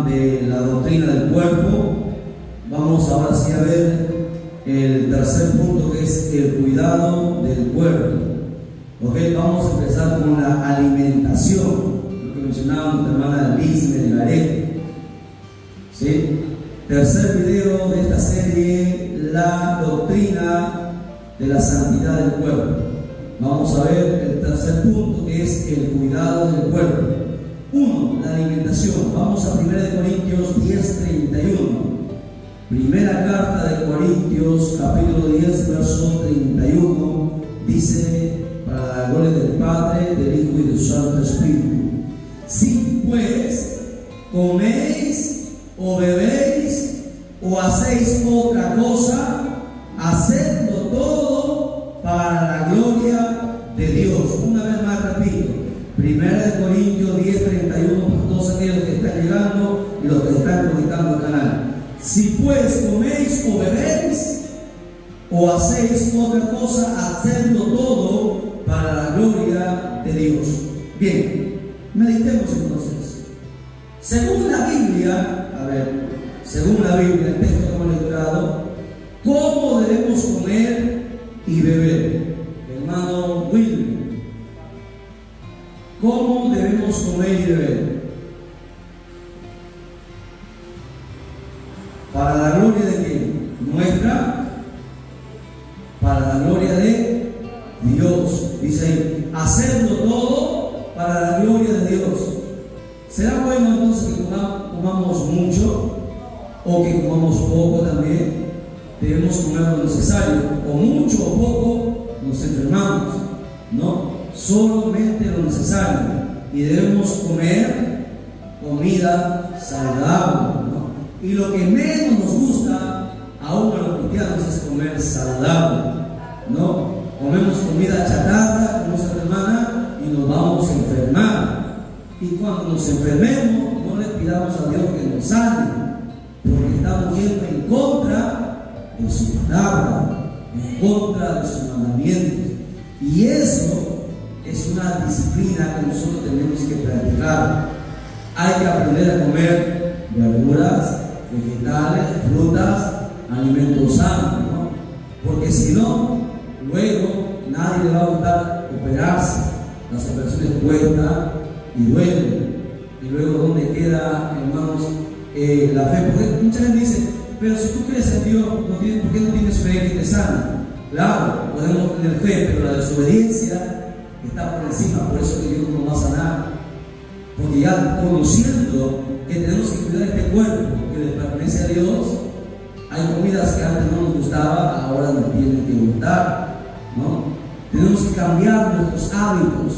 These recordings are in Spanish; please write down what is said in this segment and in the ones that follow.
tema de la doctrina del cuerpo. Vamos ahora sí a ver el tercer punto, que es el cuidado del cuerpo. Ok, vamos a empezar con la alimentación, lo que mencionaba nuestra hermana Liz de Garet. ¿Sí? Tercer video de esta serie, la doctrina de la santidad del cuerpo. Vamos a ver el tercer punto, que es el cuidado del cuerpo. 1. La alimentación. Vamos a 1 Corintios 10:31. Primera carta de Corintios, capítulo 10, verso 31. Dice: para la gloria del Padre, del Hijo y del Santo Espíritu. Si pues coméis o bebéis o hacéis otra cosa, hacedlo todo para la gloria de Dios. Una vez más repito, 1 Corintios 10:31, por todos aquellos que están llegando y los que están conectando al canal. Si pues coméis o bebéis o hacéis otra cosa, hacedlo todo para la gloria de Dios. Bien, meditemos entonces. Según la Biblia, el texto que hemos leído, ¿cómo debemos comer y beber? Hermano William, ¿cómo debemos comer y beber? ¿Para la gloria de quién? ¿Nuestra? Para la gloria de Dios. Dice ahí, hacerlo todo para la gloria de Dios. ¿Será bueno entonces que comamos mucho o que comamos poco también? Debemos comer lo necesario, o mucho o poco nos enfermamos, ¿no? Solamente lo necesario, y debemos comer comida saludable, ¿no? Y lo que menos nos gusta aún a los cristianos es comer saludable, ¿no? Comemos comida chatarra, como nuestra hermana, y nos vamos a enfermar. Y cuando nos enfermemos, no le pidamos a Dios que nos sane, porque estamos yendo en contra de su palabra, en contra de sus mandamientos. Y eso es una disciplina que nosotros tenemos que practicar. Hay que aprender a comer verduras, vegetales, frutas, alimentos sanos, ¿no? Porque si no, luego nadie le va a gustar operarse. Las operaciones cuestan y duelen. Y luego, ¿dónde queda, hermanos, la fe? Porque mucha gente dice: pero si tú crees en Dios, ¿por qué no tienes fe que te sana? Claro, podemos tener fe, pero la desobediencia está por encima. Por eso que Dios no nos va a sanar. Porque ya conociendo que tenemos que cuidar este cuerpo que le pertenece a Dios, hay comidas que antes no nos gustaba, ahora nos tienen que gustar, ¿no? Tenemos que cambiar nuestros hábitos,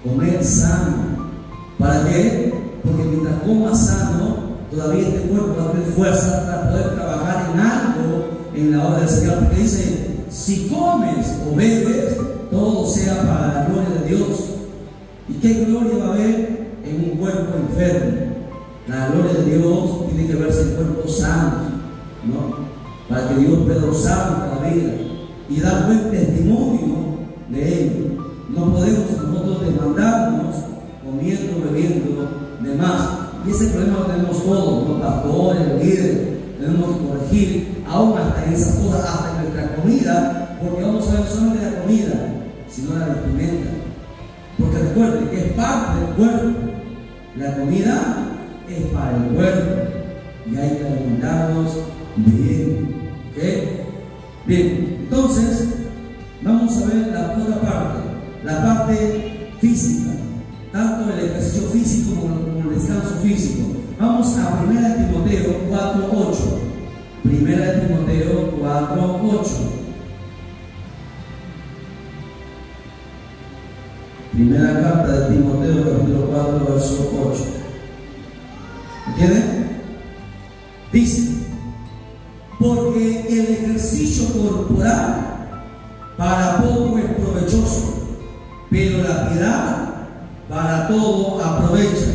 comer sano. ¿Para qué? Porque mientras comas sano, todavía este cuerpo va a tener fuerza para poder trabajar en algo en la obra del Señor. Porque dice: si comes o bebes, todo sea para la gloria de Dios. ¿Y qué gloria va a haber en un cuerpo enfermo? La gloria de Dios tiene que verse en cuerpos sanos, ¿no? Para que Dios pueda usarnos para la vida y dar buen testimonio de ello. No podemos nosotros demandarnos comiendo, bebiendo de más. Y ese problema lo tenemos todos, los pastores, líderes. Tenemos que corregir aún hasta en esas cosas, hasta en nuestra comida, porque vamos a ver no solamente la comida, sino la vestimenta. Porque recuerden que es parte del cuerpo. La comida es para el cuerpo y hay que alimentarnos bien. ¿Okay? Bien, entonces vamos a ver la otra parte, la parte física, tanto el ejercicio físico como el descanso físico. Vamos a 1 Timoteo 4:8. 1 Timoteo 4:8. Primera carta de Timoteo, capítulo 4, verso 8. ¿Entienden? Dice: porque el ejercicio corporal para poco es provechoso, pero la piedad para todo aprovecha,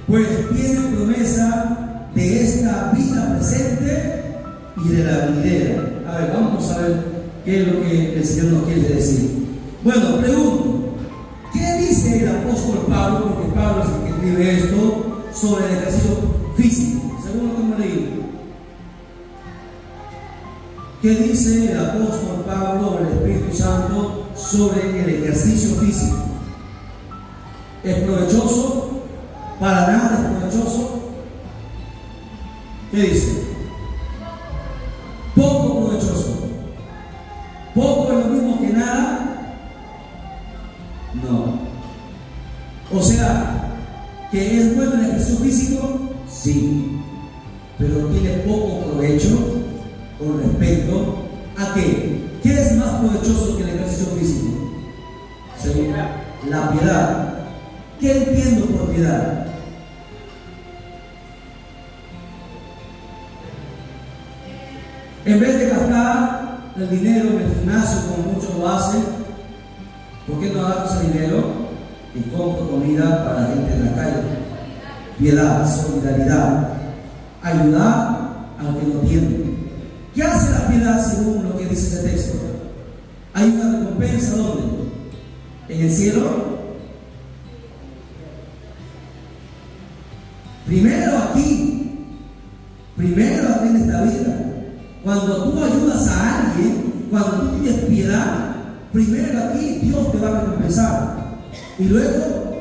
pues tiene promesa de esta vida presente y de la venidera. A ver, vamos a ver qué es lo que el Señor nos quiere decir. Bueno, pregunto: ¿qué dice el apóstol Pablo? Porque Pablo es el que escribe esto sobre el ejercicio físico, según lo que hemos leído. ¿Qué dice el apóstol Pablo, el Espíritu Santo, sobre el ejercicio físico? ¿Es provechoso? ¿Para nada es provechoso? ¿Qué dice? Poco provechoso. ¿Poco es lo mismo que nada? No. O sea, ¿que es bueno el ejercicio físico? Sí. Pero tiene poco provecho con respecto a qué. ¿Qué es más provechoso que el ejercicio físico? Según la piedad. ¿Qué entiendo por piedad? En vez de gastar el dinero en el gimnasio como muchos lo hacen, ¿por qué no agarro ese dinero y compro comida para la gente en la calle? Piedad, solidaridad, ayudar al que no tiene. ¿Qué hace la piedad según lo que dice ese texto? Hay una recompensa, ¿dónde? ¿En el cielo? Primero aquí en esta vida. Cuando tú ayudas a alguien, cuando tú tienes piedad, primero aquí Dios te va a recompensar. Y luego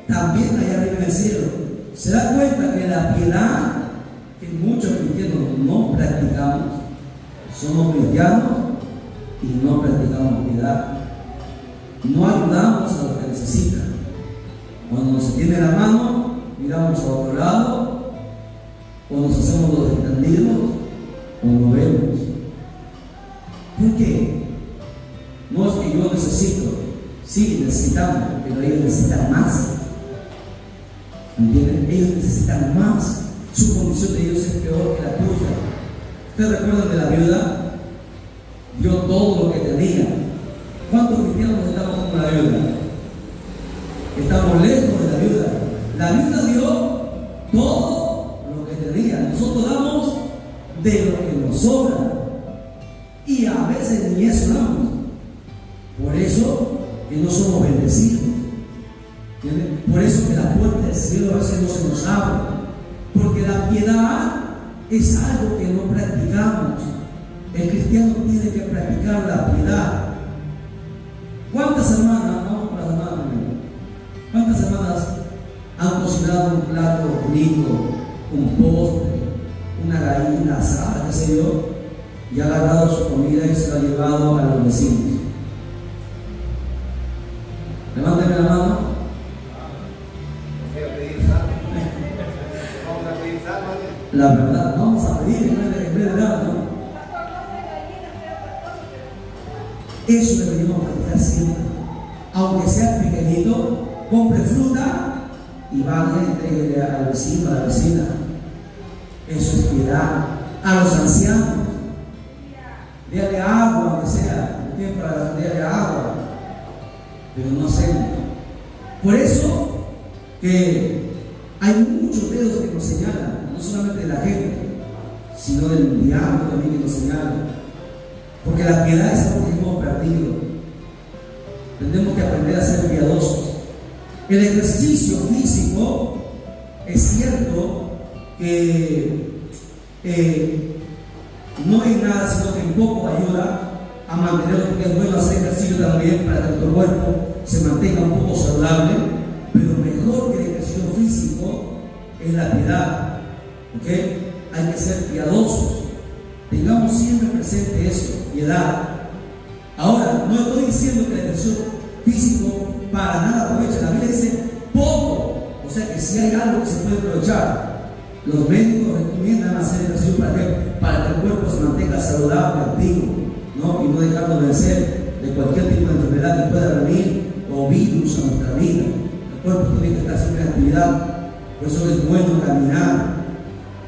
también allá arriba en el cielo. Se da cuenta que la piedad que muchos cristianos no practicamos, somos cristianos y no practicamos piedad. No ayudamos a los que necesitan. Cuando nos tiene la mano, miramos a otro lado, o nos hacemos los entendidos, o no vemos. ¿Por qué? No es que yo necesito, sí necesitamos, pero ellos necesitan más. ¿Me entienden? Ellos necesitan más. Su condición de ellos es peor que la tuya. ¿Ustedes recuerdan de la viuda? Dio todo lo que tenía. ¿Cuántos cristianos estamos como la viuda? Estamos lejos de la viuda. La viuda dio todo lo que tenía. Nosotros damos de lo que nos sobra. Y a veces ni eso damos. Por eso que no somos bendecidos. ¿Entienden? Por eso que la puerta del cielo a veces no se nos abre. Porque la piedad es algo que no practicamos. El cristiano tiene que practicar la piedad. ¿Cuántas hermanas, vamos con las hermanas primero, cuántas hermanas han cocinado un plato rico, un postre, una gallina asada, qué sé yo, y ha agarrado su comida y se la ha llevado a los vecinos? Levánteme la mano. La verdad, vamos a pedir en vez de dar, ¿no? Eso deberíamos practicar siempre. Aunque sea pequeñito, compre fruta y vaya y entregue al vecino, a la vecina. Eso es piedad. A los ancianos, déle agua, aunque sea, no tienen para darle agua, pero no hacemos. Por eso que hay muchos dedos que nos señalan, no solamente de la gente, sino del diablo también que nos señala. Porque la piedad es algo que hemos perdido. Tenemos que aprender a ser piadosos. El ejercicio físico es cierto que no es nada, sino que en poco ayuda a mantener, porque es bueno hacer ejercicio también para que nuestro cuerpo se mantenga un poco saludable, pero mejor que el ejercicio físico es la piedad. ¿Ok? Hay que ser piadosos. Tengamos siempre presente eso, piedad. Ahora, no estoy diciendo que el ejercicio físico para nada aprovecha. La Biblia dice poco. O sea que si hay algo que se puede aprovechar, los médicos recomiendan hacer ejercicio para que el cuerpo se mantenga saludable, activo, ¿no? Y no dejarlo vencer de cualquier tipo de enfermedad que pueda venir o virus a nuestra vida. El cuerpo tiene que estar siempre en actividad. Por eso es bueno caminar.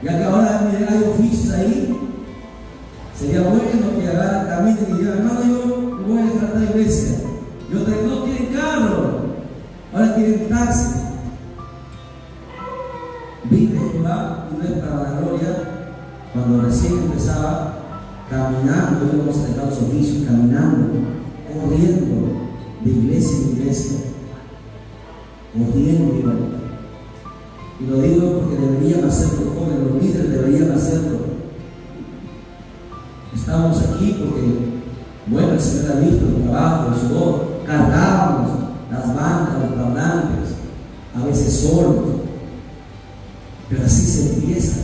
Ya que ahora hay oficios ahí, sería bueno que agarren, caminen y digan: hermano, yo me voy a dejar a la iglesia. Yo no tienen carro, ahora tienen taxi. Vine a Jehová y no es para la gloria. Cuando recién empezaba, caminando, íbamos a dejar los oficios, caminando, corriendo de iglesia en iglesia, corriendo íbamos. Y lo digo porque deberían hacerlo aquí porque, bueno, el Señor ha visto el trabajo, el sudor, cargábamos las bancas, los parlantes, a veces solos, pero así se empieza.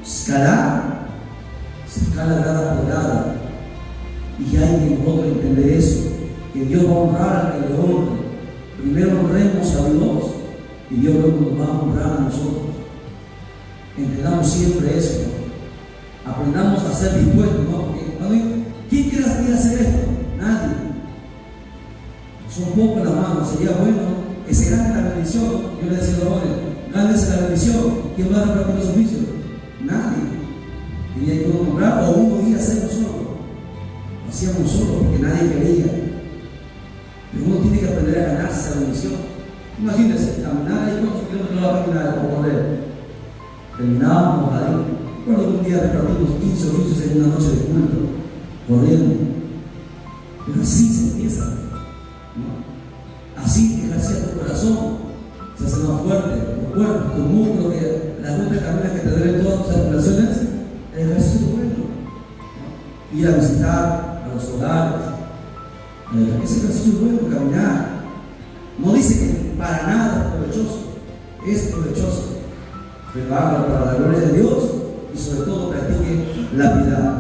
Escalar, se escala grada por grada, y hay que nosotros entender eso, que Dios va a honrar al que le honre. Primero honremos a Dios y Dios luego nos va a honrar a nosotros. Entendamos siempre eso, ¿no? Aprendamos a ser dispuestos, ¿no? Porque, ¿quién quiere hacer esto? Nadie. Son pocos las manos. Sería bueno que se gane la bendición. Yo le decía a los jóvenes, gánense la bendición. ¿Quién va a repartir los oficios? Nadie. Tenía que uno nombrar, o uno iba a hacerlo solo. Lo hacíamos solo porque nadie quería. Pero uno tiene que aprender a ganarse esa bendición. Imagínense, caminar ahí, ¿cuántos kilómetros va a caminar o correr? Terminábamos ahí. Recuerdo que un día repartimos 15 oficios en una noche de culto, corriendo. Pero así se empieza, ¿no? Así ejercita tu corazón, se hace más fuerte, tu cuerpo, tu músculo, que las noches caminas que te duelen todas tus articulaciones, el ejercicio es bueno, ¿no? Ir a visitar a los hogares, ese ejercicio es bueno, caminar. No dice que para nada es provechoso, es provechoso, pero hágalo para la gloria de Dios y sobre todo practique la piedad.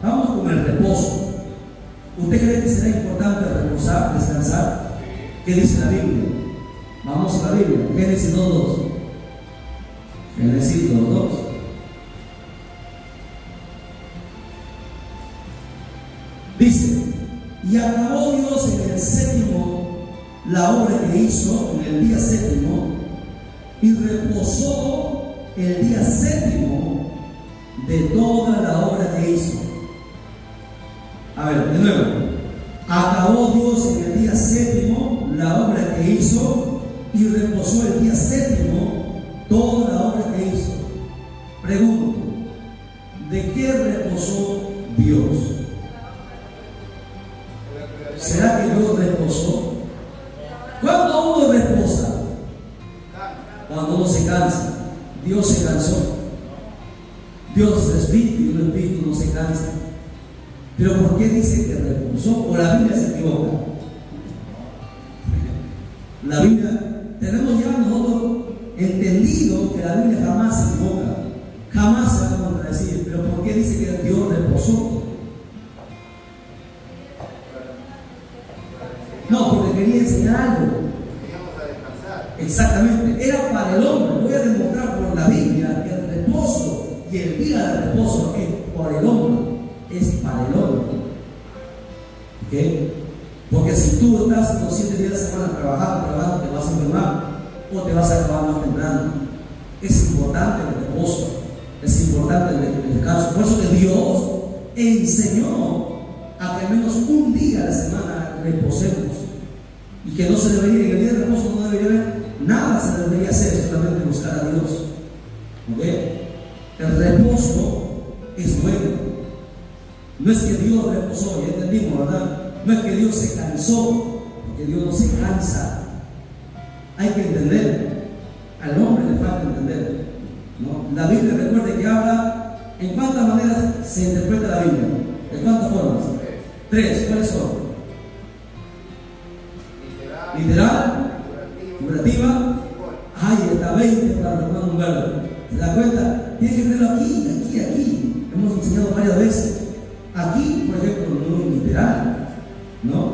Vamos con el reposo. ¿Usted cree que será importante reposar, descansar? ¿Qué dice la Biblia? Vamos a la Biblia, Génesis 2:2. Génesis 2:2. Dice: y acabó Dios en el séptimo la obra que hizo en el día séptimo, y reposó el día séptimo de toda la obra que hizo. A ver, de nuevo. Acabó Dios en el día séptimo la obra que hizo, y reposó el día séptimo toda la obra que hizo. Pregunto, ¿de qué reposó Dios? ¿Será que Dios reposó? ¿Cuándo uno reposa? Cuando uno se cansa. Dios se cansó. Dios es espíritu y un espíritu no se cansa. Pero ¿por qué dice que reposó? ¿O la Biblia se equivoca? La Biblia, tenemos ya nosotros entendido que la Biblia jamás se equivoca, jamás se va a contradecir. Pero ¿por qué dice que Dios reposó? No, porque quería enseñar algo. Exactamente, era para el hombre. Voy a demostrar por la Biblia que el reposo y el día de reposo es por el hombre, es para el hombre. ¿Ok? Porque si tú estás los 7 días de la semana trabajando, te vas a enfermar o te vas a acabar más temprano. Es importante el reposo, es importante el descanso. Por eso que Dios enseñó a que al menos un día a la semana reposemos. Y que no se debería, en el día de reposo no debería haber nada, se debería hacer, solamente buscar a Dios. ¿Ok? El reposo es bueno. No es que Dios reposó, ya entendimos, ¿verdad? No es que Dios se cansó, porque Dios no se cansa. Hay que entender. Al hombre le falta entender, ¿no? La Biblia, recuerde que habla, ¿en cuántas maneras se interpreta la Biblia? ¿De cuántas formas? 3. ¿Cuáles son? Literal, figurativa. Ay, está 20 para el hermano Humberto. ¿Se da cuenta? Tiene que tenerlo aquí. Hemos enseñado varias veces. Aquí, por ejemplo, no es literal, ¿no?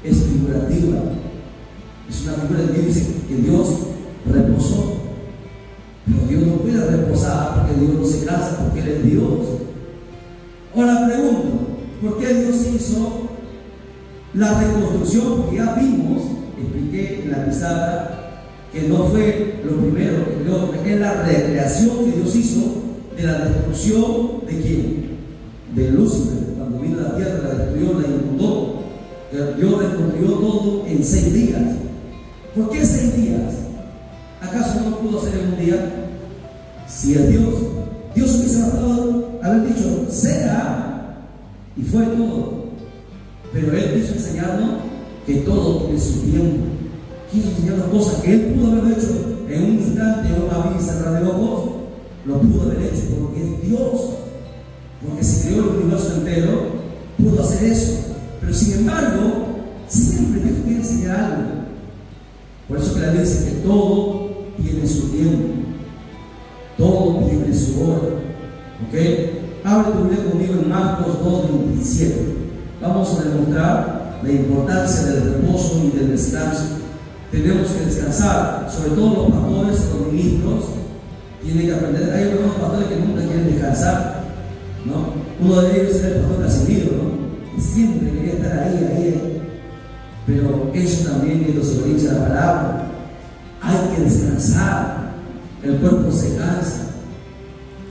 Es figurativa. Es una figura de Dios, dice que Dios reposó. Pero Dios no puede reposar porque Dios no se cansa, porque Él es Dios. Ahora pregunto, ¿por qué Dios hizo la reconstrucción? Porque ya vimos, expliqué en la pizarra, que no fue lo primero que Dios, es la recreación que Dios hizo de la destrucción de quién? De Lucifer. Cuando vino a la tierra, la destruyó, la inundó. Dios reconstruyó todo en 6 días. ¿Por qué 6 días? ¿Acaso no lo pudo hacer en un día? Si es Dios. Dios hubiese bastado haber dicho, sea, y fue todo. Pero Él quiso enseñarnos que todo tiene su tiempo. Quiso enseñarnos cosas que Él pudo haber hecho en un instante, en un abrir y cerrar de ojos. Lo pudo haber hecho porque es Dios. porque si creó el universo entero, pudo hacer eso. Pero sin embargo, siempre Dios quiere enseñar algo. Por eso que la Biblia dice que todo tiene su tiempo, todo tiene su hora. ¿Ok? Abre tu Biblia conmigo en Marcos 2:27. Vamos a demostrar la importancia del reposo y del descanso. Tenemos que descansar, sobre todo los pastores, los ministros, tienen que aprender. Hay algunos pastores que nunca quieren descansar, ¿no? Uno de ellos era el pastor Casimiro, ¿no? Que siempre quería estar ahí. Pero ellos también, que los obliga la palabra, hay que descansar. El cuerpo se cansa.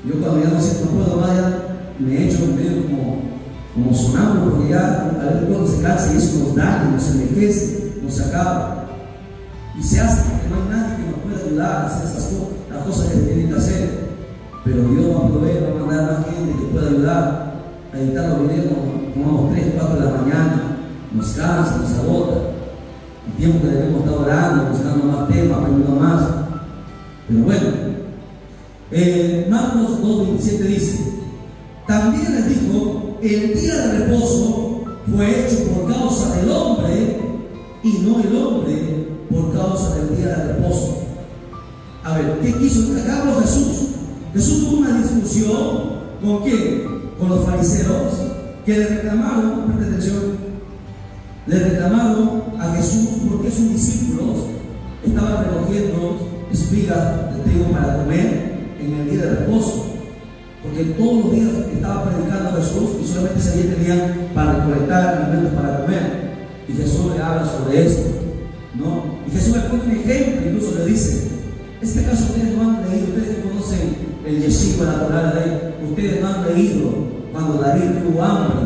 Yo cuando ya no siento no puedo más, ya me echo medio como sonámbulo, porque ya el cuerpo se cansa y eso nos daña, nos envejece, nos acaba. Y se hace porque no hay nadie que nos pueda ayudar a hacer esas cosas, las cosas que se tienen que hacer. Pero Dios va a proveer, va a mandar más gente que pueda ayudar a editar los videos. Tomamos 3, 4 de la mañana, nos cansa, nos agota. El tiempo que debemos estar orando, buscando más temas, aprendiendo más. Pero bueno, Marcos 2:27 dice: también les dijo, el día de reposo fue hecho por causa del hombre y no el hombre por causa del día de reposo. A ver, ¿qué quiso? Acá habló Jesús. Jesús tuvo una discusión ¿con quién? Con los fariseos, que le reclamaron, presta atención, le reclamaron a Jesús porque sus discípulos estaban recogiendo espigas de trigo para comer en el día de reposo, porque todos los días estaba predicando a Jesús y solamente ese día tenían para recolectar alimentos para comer. Y Jesús le habla sobre esto, ¿no? Y Jesús le pone un ejemplo, incluso le dice: este caso ustedes no han leído, ustedes que conocen el yeshiva, la Torá, la ley, ustedes no han leído cuando David tuvo hambre,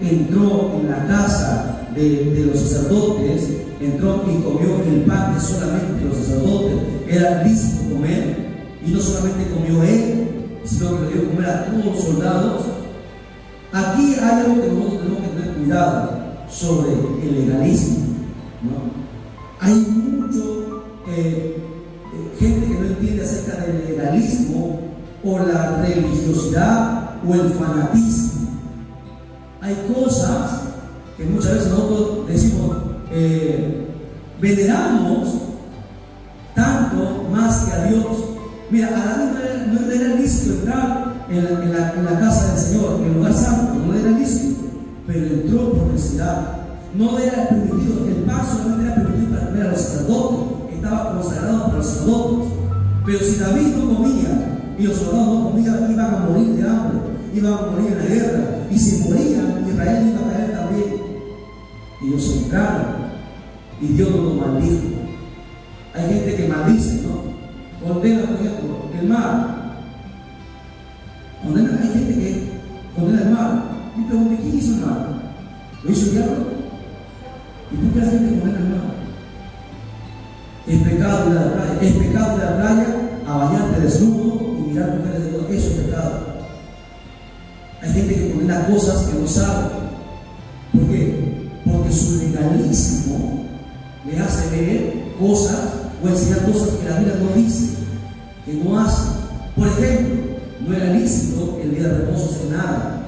entró en la casa de los sacerdotes, entró y comió el pan que solamente los sacerdotes era lícito comer, y no solamente comió él, sino que le dio comer a todos los soldados. Aquí hay algo que nosotros tenemos que tener cuidado sobre el legalismo, ¿no? Hay mucho gente que no entiende acerca del legalismo o la religiosidad o el fanatismo. Hay cosas que muchas veces nosotros decimos, veneramos tanto más que a Dios. Mira, a David no era lícito entrar en la casa del Señor, en el lugar santo, no era lícito, pero entró por necesidad. No era permitido, el pan solamente era permitido para comer a los sacerdotes, estaba consagrado para los sacerdotes. Pero si David no comía y los soldados no comían, iban a morir de hambre, iban a morir en la guerra, y si morían, Israel iba a caer también. Y ellos entraron y Dios no los maldijo. Hay gente que maldice, ¿no? Condena, por ejemplo, el mar. Hay gente que condena el mar. Y pregunté: ¿quién hizo el mar? ¿Lo hizo el diablo? ¿Y por qué la gente condena el mar? Es pecado ir a la playa. Es pecado ir a la playa a bañarte desnudo y mirar mujeres desnudas. Eso es pecado. Hay gente que condena cosas que no sabe. ¿Por qué? Porque su legalismo le hace ver cosas o enseñar cosas que la Biblia no dice, que no hace. Por ejemplo, no era lícito el día de reposo hacer nada,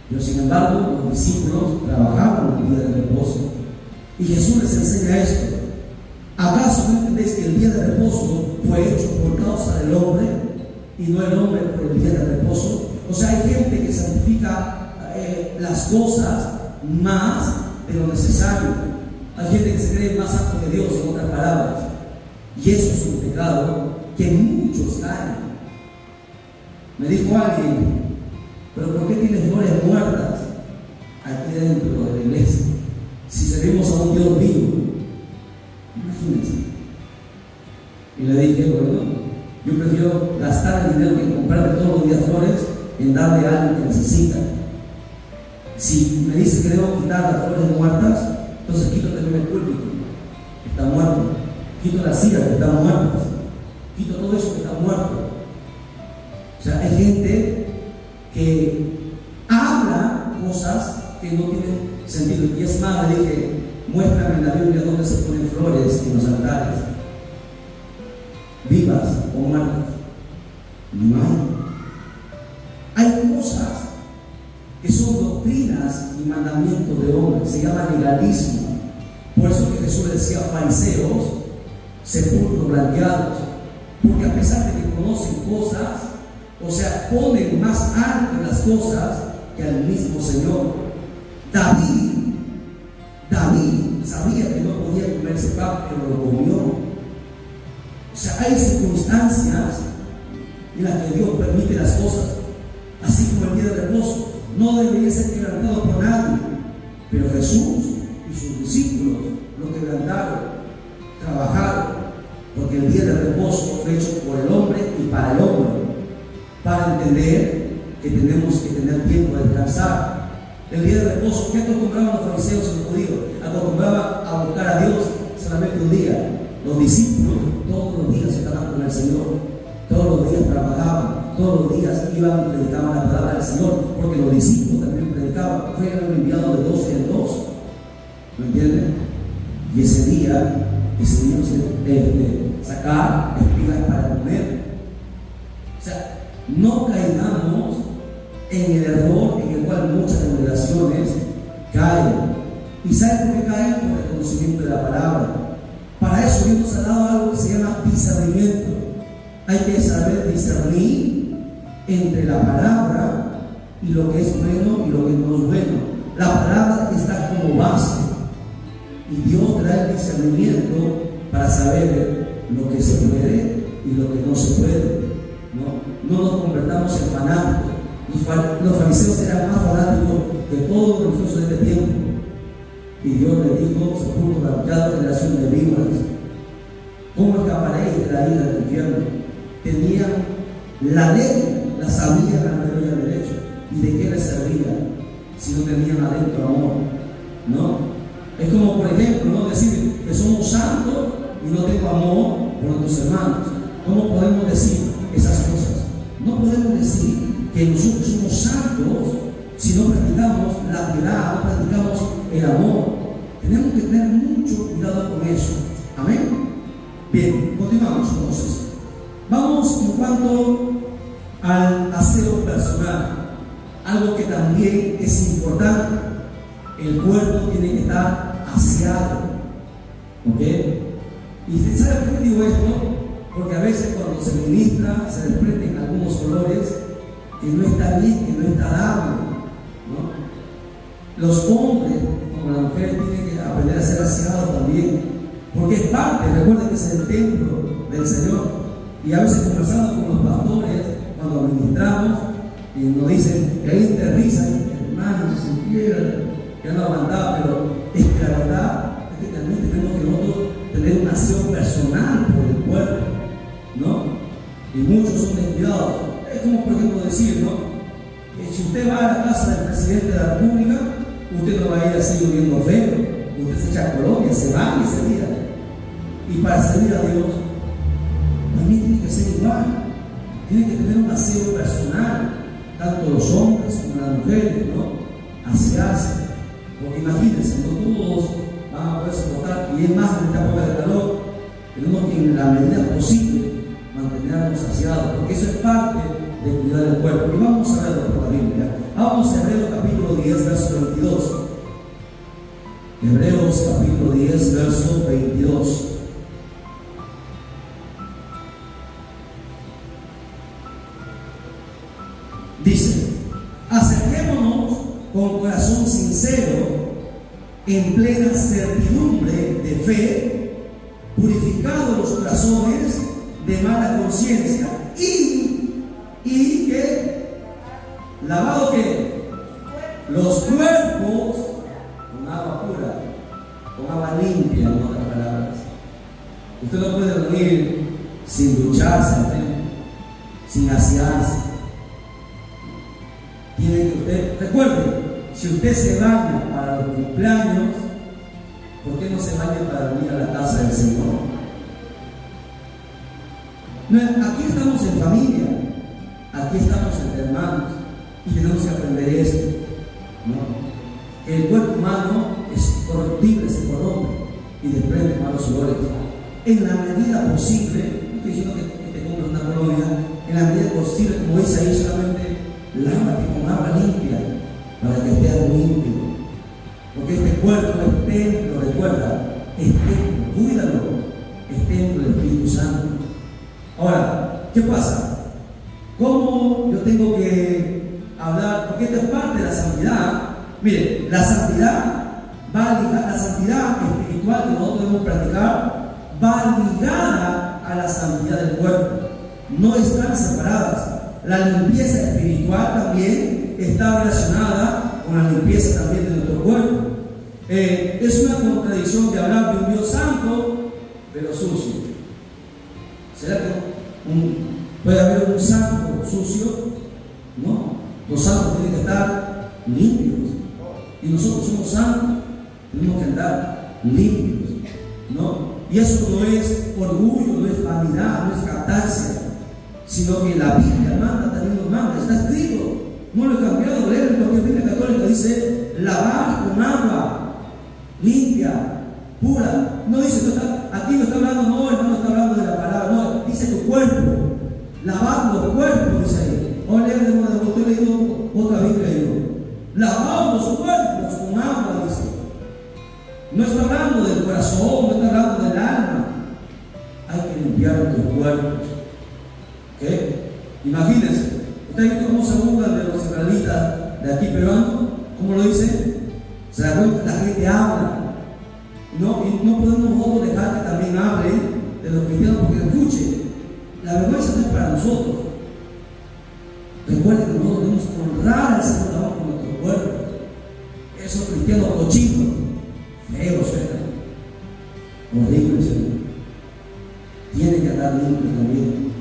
pero sin embargo los discípulos trabajaban el día de reposo. Y Jesús les enseña esto: ¿acaso no entendéis que el día de reposo fue hecho por causa del hombre y no el hombre por el día de reposo? O sea, hay gente que santifica las cosas más de lo necesario. Hay gente que se cree más santo que Dios, en otras palabras. Y eso es un pecado que muchos caen. Me dijo alguien: ¿pero por qué tienes flores muertas aquí dentro de la iglesia si servimos a un Dios vivo? Imagínense. Y le dije: bueno, yo prefiero gastar el dinero que comprarle todos los días flores en darle a alguien que necesita. Si me dice que debo quitar las flores muertas, entonces quito también el púlpito, que está muerto, quito las sillas que están muertas, quito todo eso que está muerto. O sea, hay gente que habla cosas que no tienen sentido. Y es más, le dije: muéstrame en la Biblia dónde se ponen flores en los altares, vivas o muertas. No hay. Hay cosas que son doctrinas y mandamientos de hombres, se llama legalismo. Por eso que Jesús decía fariseos, sepulcros blanqueados, porque a pesar de que conocen cosas, o sea, ponen más alto las cosas que al mismo Señor. David sabía que no podía comer ese pan, pero lo comió. O sea, hay circunstancias en las que Dios permite las cosas, así como el día de reposo no debería ser quebrantado por nadie, pero Jesús y sus discípulos lo quebrantaron, trabajaron, porque el día de reposo fue hecho por el hombre y para el hombre, para entender que tenemos que tener tiempo de descansar. El día de reposo, ¿qué acostumbraban los fariseos y los judíos? Acostumbraban a buscar a Dios solamente un día. Los discípulos todos los días estaban con el Señor, todos los días trabajaban, todos los días iban y predicaban la palabra del Señor, porque los discípulos también predicaban, fueron enviados de 12 en 2. ¿Me entienden? Y ese día decidimos sacar espigas para comer. O sea, no caigamos en el error en el cual muchas congregaciones caen. ¿Y saben por qué caen? Por el conocimiento de la palabra. Para eso Dios nos ha dado algo que se llama discernimiento. Hay que saber discernir entre la palabra y lo que es bueno y lo que no es bueno. La palabra está como base y Dios te da el discernimiento para saber lo que se puede y lo que no se puede. No nos convertamos en fanáticos. Los fariseos eran más fanáticos que todos los religiosos de este tiempo. Y Dios les dijo: sepulcro blanqueado, generación de víboras, ¿cómo escaparéis de la ira del infierno? Tenían la ley, la sabían al derecho y al derecho. ¿Y de qué les servía si no tenían adentro amor? ¿No? Es como, por ejemplo, ¿no? Decir que somos santos y no tengo amor por nuestros hermanos. ¿Cómo podemos decir esas cosas? No podemos decir que nosotros somos santos si no practicamos la piedad, no practicamos el amor. Tenemos que tener mucho cuidado con eso. Amén. Bien, continuamos entonces. Vamos en cuanto al aseo personal, algo que también es importante. El cuerpo tiene que estar aseado. ¿Ok? Y usted sabe por qué digo esto, porque a veces cuando se ministra se desprenden algunos olores que no está bien, que no está dable, ¿no? Los hombres como las mujeres tienen que aprender a ser aseados también, porque es parte. Recuerden que es el templo del Señor, y a veces conversando con los pastores cuando ministramos y nos dicen que hay risa, hermanos, si quieren ya no aguantaba, pero es que la verdad es que también tenemos que nosotros tener una acción personal por el cuerpo, ¿no? Y muchos son descuidados. Es como, por ejemplo, decir, ¿no? Que si usted va a la casa del presidente de la República, usted no va a ir así lloviendo feo, usted se echa colonia, se baña ese día. Y para servir a Dios también tiene que ser igual, tiene que tener un aseo personal, tanto los hombres como las mujeres, ¿no? Asearse. Porque imagínense, no todos van a poder soportar, y es más en esta época de calor, tenemos que en la medida posible mantenernos saciados, porque eso es parte de cuidar el cuerpo. Y vamos a verlo por la Biblia. Vamos a Hebreos capítulo 10, verso 22. Hebreos capítulo 10, verso 22. Dice: acerquémonos con corazón sincero, en plena certidumbre de fe, purificados los corazones de mala conciencia y que lavado que los cuerpos con agua pura, con agua limpia, en otras palabras. Usted no puede venir sin ducharse, sin asearse. Tiene que usted, recuerde, si usted se baña para los cumpleaños, ¿por qué no se baña para venir a la casa del Señor? No, aquí estamos en familia, aquí estamos entre hermanos, y tenemos que aprender esto, ¿no? El cuerpo humano es corruptible, se corrompe y desprende malos olores. En la medida posible, no estoy diciendo que te compres una colonia, en la medida posible, como dice ahí, solamente lávate con agua limpia, ¿qué pasa? ¿Cómo yo tengo que hablar? Porque esta es parte de la santidad. Mire, la santidad va ligada, la santidad espiritual que nosotros debemos practicar va ligada a la santidad del cuerpo. No están separadas. La limpieza espiritual también está relacionada con la limpieza también de nuestro cuerpo. Es una contradicción de hablar de un Dios santo, pero sucio. ¿Será que puede haber un santo sucio? No. Los santos tienen que estar limpios. Y nosotros somos santos, tenemos que andar limpios, ¿no? Y eso no es orgullo, no es vanidad, no es jactancia, sino que la Biblia manda, también nos manda, está escrito, no lo he cambiado, leer porque la Biblia católica dice lavar con agua limpia, pura. No dice, aquí no está hablando, no, hermano, está hablando de la palabra, no, dice tu cuerpo, lavar los cuerpos, dice ahí. Ahora leer de nuevo, estoy leyendo otra Biblia, digo, lavamos los cuerpos con agua, dice. No está hablando del corazón, no está hablando del alma. Hay que limpiar nuestros cuerpos. ¿Qué? Imagínense, ¿ustedes han visto cómo se burlan de los israelitas de aquí peruanos? ¿Cómo lo dicen? Se da cuenta, la gente habla. No, y no podemos nosotros dejar que también hablen de los cristianos, porque escuchen, la vergüenza no es para nosotros. Recuerden que nosotros debemos honrar al Señor con nuestro cuerpo. Esos cristianos cochinos, feos, horribles, tienen que andar limpios también.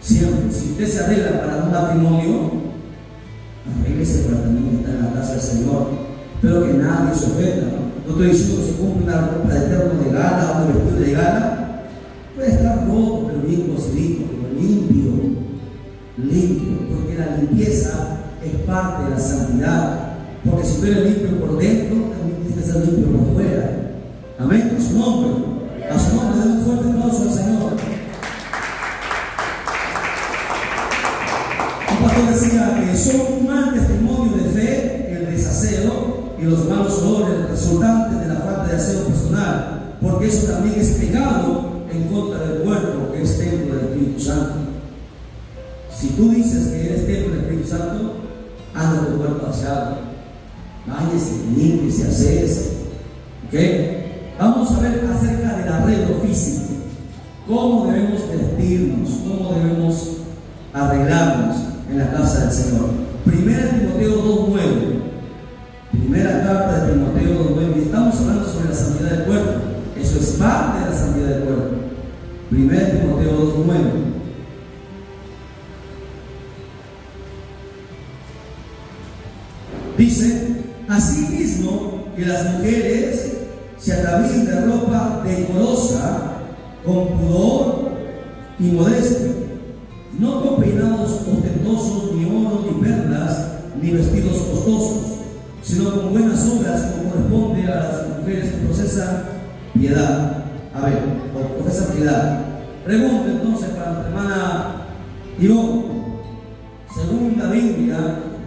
Siempre, si usted se arregla para un matrimonio, arréglese para también estar en la casa del Señor. Pero que nadie se ofenda. No estoy diciendo que se compre una ropa de terno de gala o un vestido de gala. Puede estar roto, pero bien cocidito, pero limpio. Limpio, porque la limpieza es parte de la santidad. Porque si tú eres limpio por dentro, también tienes que ser limpio por fuera. Amén. A su nombre. A su nombre, den un fuerte aplauso al Señor. Un pastor decía que son un mal testimonio de fe el desaseo y los malos olores resultantes de la falta de aseo personal, porque eso también es pecado en contra del cuerpo que es templo del Espíritu Santo. Si tú dices que eres templo del Espíritu Santo, anda tu cuerpo aseado, váyase, límpiese, aséese. ¿Ok? Vamos a ver acerca del arreglo físico. ¿Cómo debemos vestirnos? ¿Cómo debemos arreglarnos en la casa del Señor? Primera Timoteo 2:9. Primera carta de Timoteo 2:9. Y estamos hablando sobre la santidad del cuerpo. Eso es parte de la santidad del cuerpo. Primera Timoteo 2:9. Dice, asimismo que las mujeres se atavíen de ropa decorosa, con pudor y modestia, no con peinados ostentosos, ni oro, ni perlas, ni vestidos costosos, sino con buenas obras, como corresponde a las mujeres que procesan piedad. A ver, o profesan piedad. Pregunto entonces para nuestra hermana Ivonne, según la Biblia,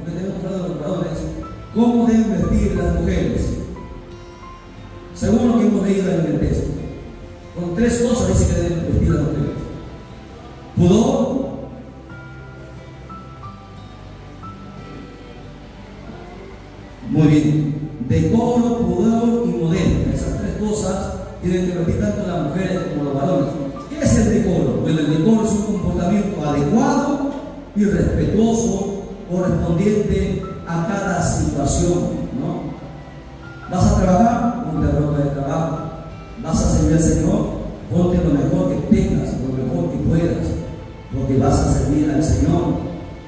porque tenemos hablado de los varones, ¿cómo deben vestir las mujeres? Según lo que hemos leído en el texto, con tres cosas dice que deben vestir las mujeres: pudor, muy bien, decoro, pudor y modestia. Esas tres cosas tienen que vestir tanto las mujeres como los varones. ¿Qué es el decoro? Bueno, el decoro es un comportamiento adecuado y respetuoso, correspondiente a cada situación, ¿no? ¿Vas a trabajar? Ponte ropa de trabajo. ¿Vas a servir al Señor? Ponte lo mejor que tengas, lo mejor que puedas, porque vas a servir al Señor.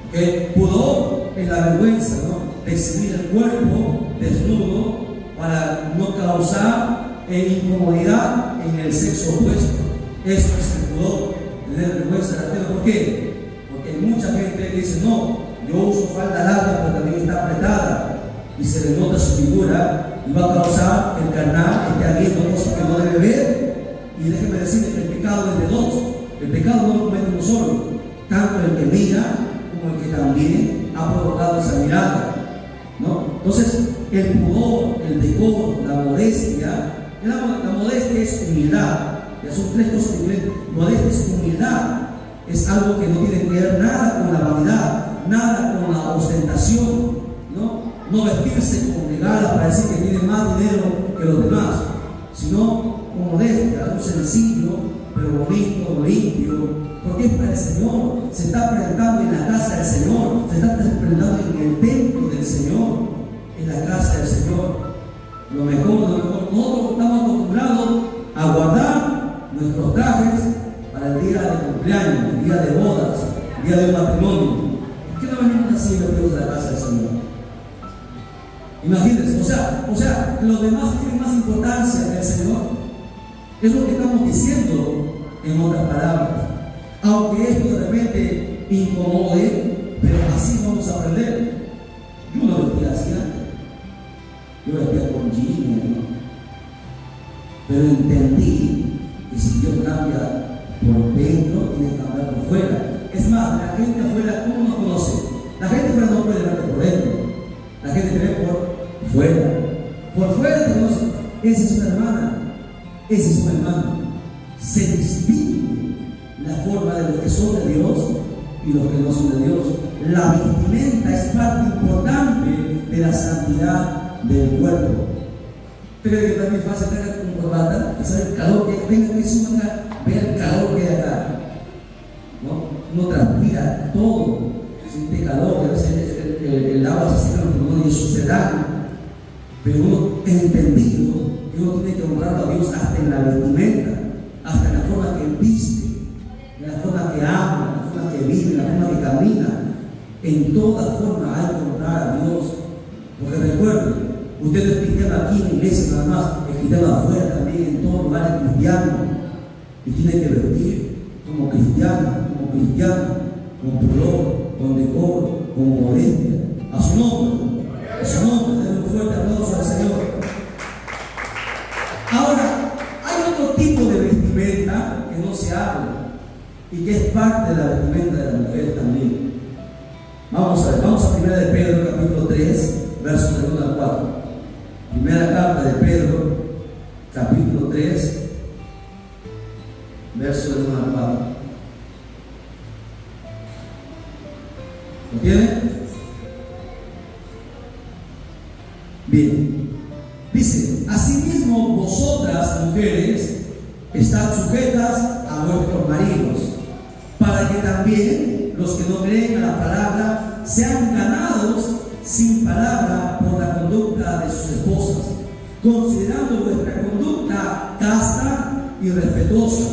¿Okay? Pudor es la vergüenza, ¿no?, de exhibir el cuerpo desnudo para no causar incomodidad en el sexo opuesto. Eso es el pudor, tener vergüenza de hacerlo. ¿Por qué? Porque hay mucha gente que dice, no, yo uso falda larga, pero también está apretada y se le nota su figura y va a causar que el carnal esté viendo cosas que no debe ver. Y déjeme decirle que el pecado es de dos. El pecado no lo comete uno solo, tanto el que mira como el que también ha provocado esa mirada, ¿no? Entonces, el pudor, el decoro, la modestia, la modestia es humildad. Ya son tres cosas diferentes. Modestia es humildad, es algo que no tiene que ver nada con la vanidad, nada con la ostentación, no vestirse con regalas para decir que tiene más dinero que los demás, sino con modestia, algo sencillo, pero bonito, limpio, porque es para el Señor. Se está presentando en la casa del Señor, se está presentando en el templo del Señor, en la casa del Señor. Lo mejor, nosotros estamos acostumbrados a guardar nuestros trajes para el día de cumpleaños, el día de bodas, el día de matrimonio. ¿Por qué no venimos así vestidos a la casa del Señor? Imagínense, o sea, que los demás tienen más importancia que el Señor. Es lo que estamos diciendo en otras palabras. Aunque esto de repente incomode, pero así vamos a aprender. Yo no vestía así antes. Yo vestía con jeans, ¿no? Pero entendí que si Dios cambia por dentro, tiene que cambiar por fuera. Es más, la gente afuera, ¿cómo nos conoce? La gente afuera no puede verte por dentro. La gente te ve por fuera. Por fuera te conoce. Esa es una hermana. Ese es un hermano. Se distingue la forma de los que son de Dios y los que no son de Dios. La vestimenta es parte importante de la santidad del cuerpo. ¿Usted cree que también es fácil tener con corbata? Que sabe el calor que venga que su manga, vea el calor que hay acá. ¿No? Uno transpira todo, siente calor, a veces el agua se seca en los pulmones y eso se da. Pero uno es entendido que uno tiene que honrar a Dios hasta en la vestimenta, hasta en la forma que viste, en la forma que ama, en la forma que vive, en la forma que camina. En toda forma hay que honrar a Dios. Porque recuerden, usted no es cristiano aquí en la iglesia nada más, es cristiano afuera también, en todo lugar es cristiano. Y tiene que vestir como cristiano, con pudor, con decoro, con modestia. A su nombre, denle un fuerte aplauso al Señor. Ahora, hay otro tipo de vestimenta que no se habla y que es parte de la vestimenta de la mujer también. Vamos a ver, vamos a 1 de Pedro capítulo 3, versos del 1 al 4. Primera carta de Pedro, capítulo 3, versos del 1 al 4. ¿Lo tienen? Bien. Dice: asimismo vosotras, mujeres, estad sujetas a vuestros maridos, para que también los que no creen a la palabra sean ganados sin palabra por la conducta de sus esposas, considerando vuestra conducta casta y respetuosa.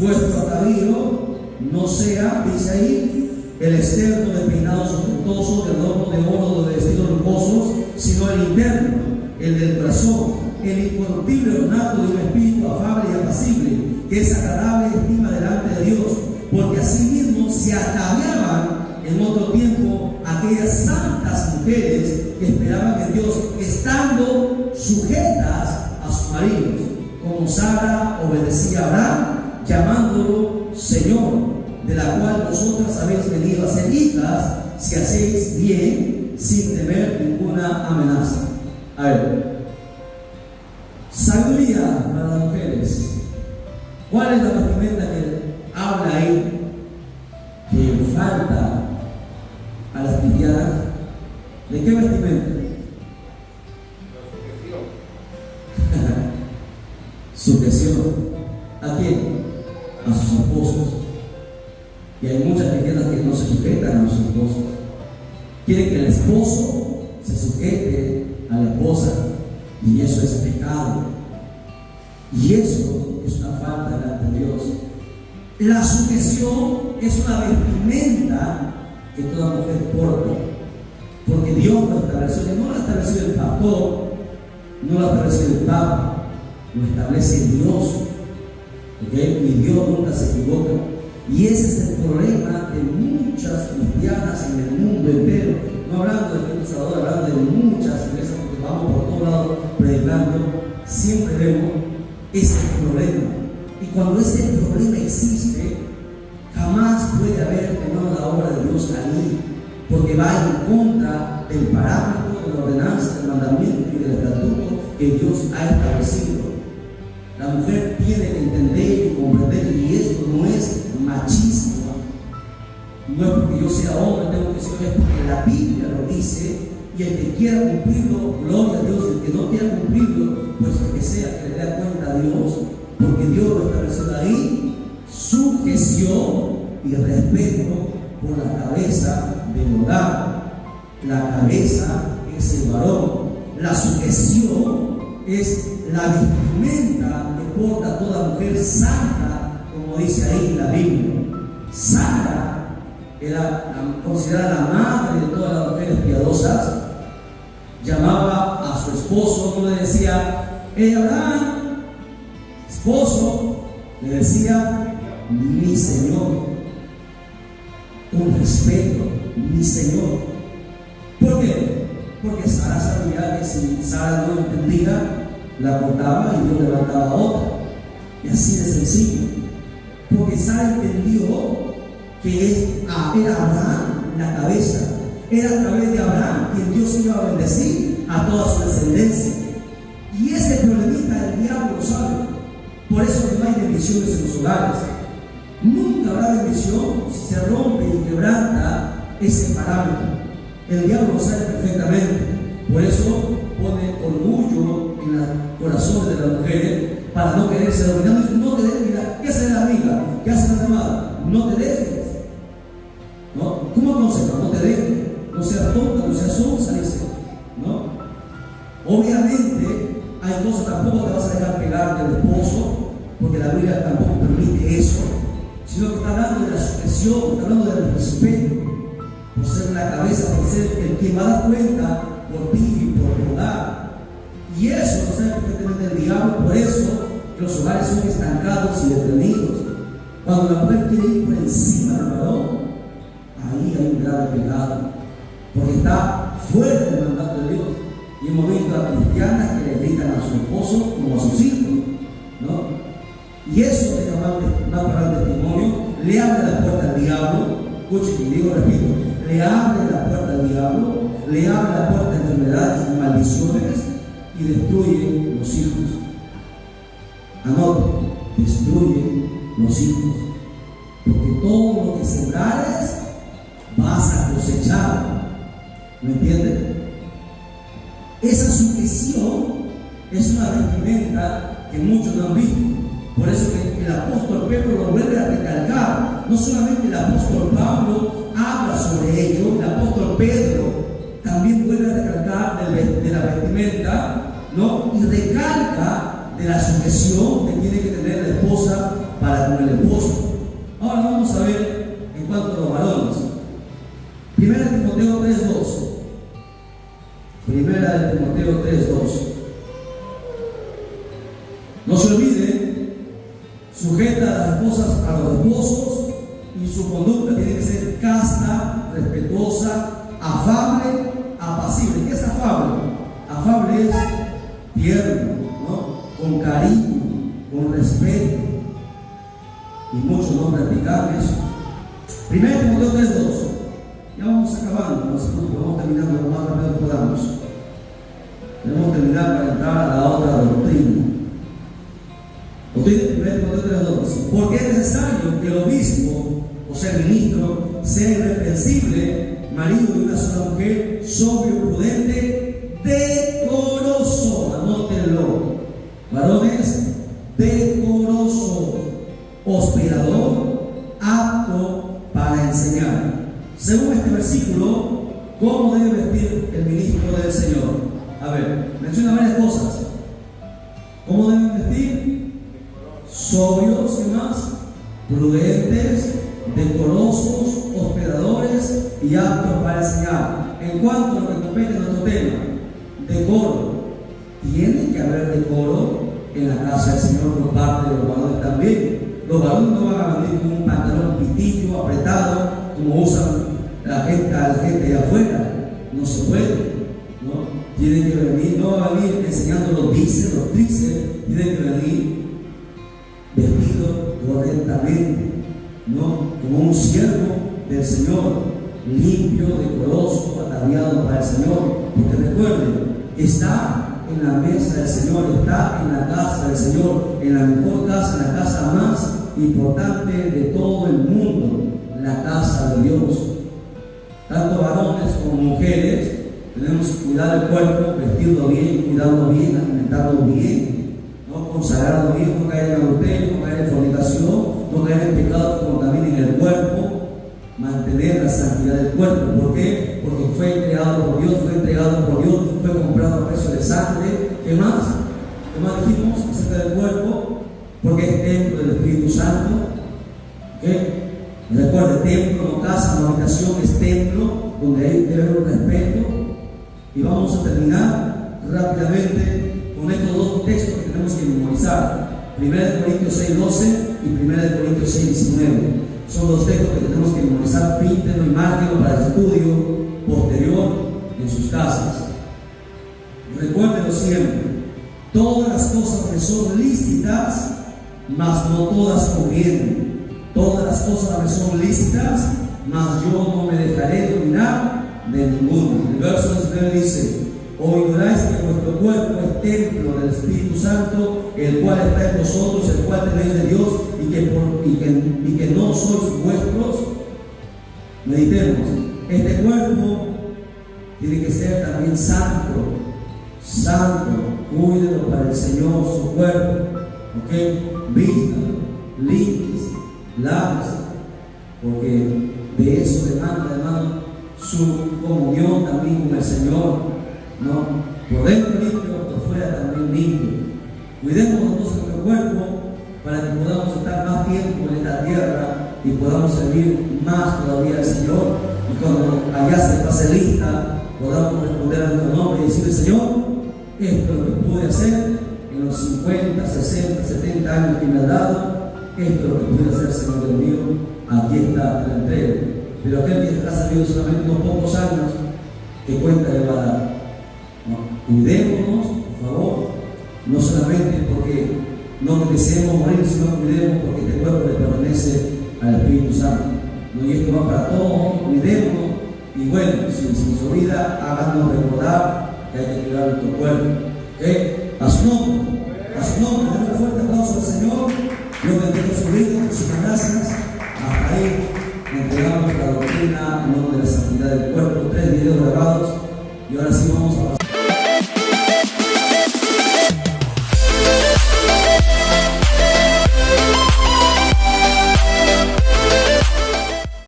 Vuestro atavío no sea, dice ahí, el externo de peinados ostentosos, de adorno de oro, de vestidos lujosos, sino el interno, el del corazón, el incorruptible ornato de un espíritu afable y apacible, que es agradable y estima delante de Dios, porque asimismo se ataviaban en otro tiempo aquellas santas mujeres que esperaban en Dios, estando sujetas a sus maridos, como Sara obedecía a Abraham, llamándolo Señor, de la cual vosotras habéis venido a ser hijas, si hacéis bien, sin temer ninguna amenaza. A ver, sabiduría para las mujeres. ¿Cuál es la vestimenta que habla ahí que falta a las cristianas? ¿De qué vestimenta? Sujeción. ¿A quién? A sus esposos. Y hay muchas cristianas que no se sujetan a sus esposos. Quieren que el esposo se sujete a la esposa, y eso es pecado. Y eso es una falta delante de Dios. La sujeción es una vestimenta que toda mujer porta, porque Dios lo estableció, no lo estableció el pastor, no lo estableció el papa, lo establece Dios. ¿Okay? Y Dios nunca se equivoca. Y ese es el problema de muchas cristianas en el mundo entero. No hablando de gente salvador, hablando de muchas iglesias, porque vamos por todos lados predicando, siempre vemos ese problema. Y cuando ese problema existe, jamás puede haber tomado la obra de Dios ahí, porque va en contra del parámetro, de la ordenanza, del mandamiento y del estatuto que Dios ha establecido. La mujer tiene que entender y comprender, y esto no es machismo, No es porque yo sea hombre, tengo que ser, es porque la Biblia lo dice, y el que quiera cumplirlo, gloria a Dios. El que no quiera cumplirlo, pues que sea que le dé cuenta a Dios, porque Dios lo estableció ahí, sujeción y respeto por la cabeza del hogar. La cabeza es el varón. La sujeción es la vestimenta que porta toda mujer santa, como dice ahí la Biblia. Sara era considerada la madre de todas las mujeres piadosas. Llamaba a su esposo, no le decía, Abraham, esposo, le decía, mi Señor, con respeto, mi Señor. ¿Por qué? Porque Sara sabía que si Sara no entendía, la cortaba y Dios levantaba a otra. Y así de sencillo. Porque Sara entendió que era Abraham la cabeza. Era a través de Abraham quien Dios iba a bendecir a toda su descendencia. Y ese problemita el diablo lo sabe. Por eso no hay bendiciones en los hogares. Nunca habrá bendición si se rompe y quebranta ese parámetro. El diablo lo sabe perfectamente. Por eso pone orgullo en los corazones de las mujeres para no querer ser dominados. No te dejes, mira, ¿qué hace la amiga? ¿Qué hace la llamada? No te dejes. ¿No? ¿Cómo aconseja? No te dejes. No seas tonta, no seas sonsa, dice. ¿No? Obviamente, hay cosas, tampoco te vas a dejar pegar del esposo, porque la Biblia tampoco permite eso, sino que está hablando de la sujeción, está hablando del respeto, por ser la cabeza, por ser el que va a dar cuenta por ti y por tu hogar. Y eso lo sabe perfectamente el diablo. Por eso que los hogares son estancados y detenidos. Cuando la mujer quiere ir por encima del varón, ahí hay un grave pecado, porque está fuera del mandato de Dios. Y hemos visto a cristianas que le gritan a su esposo como a sus hijos, ¿no? Y eso es una palabra de testimonio, le abre la puerta al diablo. Escuche, que digo, repito, le abre la puerta al diablo, le abre la puerta a enfermedades y maldiciones y destruye los hijos. Anote, destruye los hijos, porque todo lo que sembrares vas a cosechar. ¿Me entiendes? Esa sujeción es una vestimenta que muchos no han visto. Por eso que el apóstol Pedro lo vuelve a recalcar. No solamente el apóstol Pablo habla sobre ello, el apóstol Pedro también vuelve a recalcar de la vestimenta, ¿no? Y recalca de la sujeción que tiene que tener la esposa para con el esposo. Ahora vamos a ver en cuanto a los varones. Primera de Timoteo 3:2. Primera de Timoteo 3:2. No se olvide, sujeta a las esposas a los esposos, y su conducta tiene que ser casta, respetuosa, afable, apacible. ¿Qué es afable? Afable es tierno, ¿no? Con cariño, con respeto. Y muchos no practican eso. Primera de Timoteo 3:2. Ya vamos acabando, vamos terminando lo más rápido que podamos. Debemos terminar para entrar a la otra doctrina. Doctrina de 1 Timoteo 3:2. Porque es necesario que el obispo, o sea el ministro, sea irreprensible, marido de una sola mujer, sobrio, prudente, decoroso. Anótenlo. Varones, decoroso, hospedador, apto para enseñar. Según este versículo, ¿cómo debe vestir el ministro del Señor? A ver, menciona varias cosas. ¿Cómo deben vestir? Sobrios, ¿qué más? Prudentes, decorosos, hospedadores y aptos para enseñar. En cuanto a lo que compete nuestro tema, decoro. Tiene que haber decoro en la casa del Señor por parte de los varones también. Los varones no van a venir con un pantalón pitillo, apretado, como usan la gente allá afuera. No se puede, ¿no? Tienen que venir, no va a venir enseñando los bíceps, los tríceps, tienen que venir vestidos correctamente, ¿no? Como un siervo del Señor, limpio, decoroso, ataviado para el Señor. Porque recuerden, está en la mesa del Señor, está en la casa del Señor, en la mejor casa, en la casa más importante de todo el mundo, la casa de Dios. Tanto varones como mujeres tenemos que cuidar el cuerpo, vestirlo bien, cuidarlo bien, alimentarlo bien, ¿no? Consagrarlo bien, no caer en adulterio, no caer en fornicación, no caer en pecados que contaminen el cuerpo, mantener la santidad del cuerpo. ¿Por qué? Porque fue creado por Dios, fue entregado por Dios, fue comprado a precio de sangre. ¿Qué más? ¿Qué más dijimos acerca del cuerpo? Porque es templo del Espíritu Santo. ¿Qué? Recuerde, templo, no casa, no habitación, es templo, donde ahí debe haber un respeto. Y vamos a terminar rápidamente con estos dos textos que tenemos que memorizar: 1 Corintios 6:12 y 1 Corintios 6:19. Son dos textos que tenemos que memorizar, píntenlo y márquenlo para el estudio posterior en sus casas. Recuérdenlo siempre: todas las cosas me son lícitas, mas no todas convienen. Todas las cosas me son lícitas, mas yo no me dejaré dominar de ninguno. El verso 19 dice: o ignoráis que vuestro cuerpo es templo del Espíritu Santo, el cual está en vosotros, el cual tenéis de Dios, y que no sois vuestros. Meditemos. Este cuerpo tiene que ser también santo. Santo. Cuídelo para el Señor, su cuerpo. ¿Ok? Vístalo, límpiese, lávese, porque de eso demanda, hermano, su comunión también con el Señor, ¿no? Por dentro limpio, por fuera también limpio. Cuidemos entonces nuestro cuerpo para que podamos estar más tiempo en esta tierra y podamos servir más todavía al Señor. Y cuando allá se pase lista, podamos responder a nuestro nombre y decirle: Señor, esto es lo que pude hacer en los 50, 60, 70 años que me ha dado. Esto es lo que pude hacer, Señor Dios mío. Aquí está, te lo entrego. Pero aquel que ha servido solamente unos pocos años, ¿qué cuenta le va a dar? ¿No? Cuidémonos, por favor, no solamente porque no deseemos morir, sino cuidemos porque este cuerpo le pertenece al Espíritu Santo, ¿no? Y esto va para todos. Cuidémonos, y bueno, si nos olvida, háganos recordar que hay que cuidar nuestro cuerpo. ¿Okay? A su nombre, denle un fuerte aplauso al Señor. Dios bendiga su vida, muchísimas gracias. Hasta ahí entregamos la doctrina en nombre de la santidad del cuerpo, 3 videos grabados, y ahora sí vamos a pasar.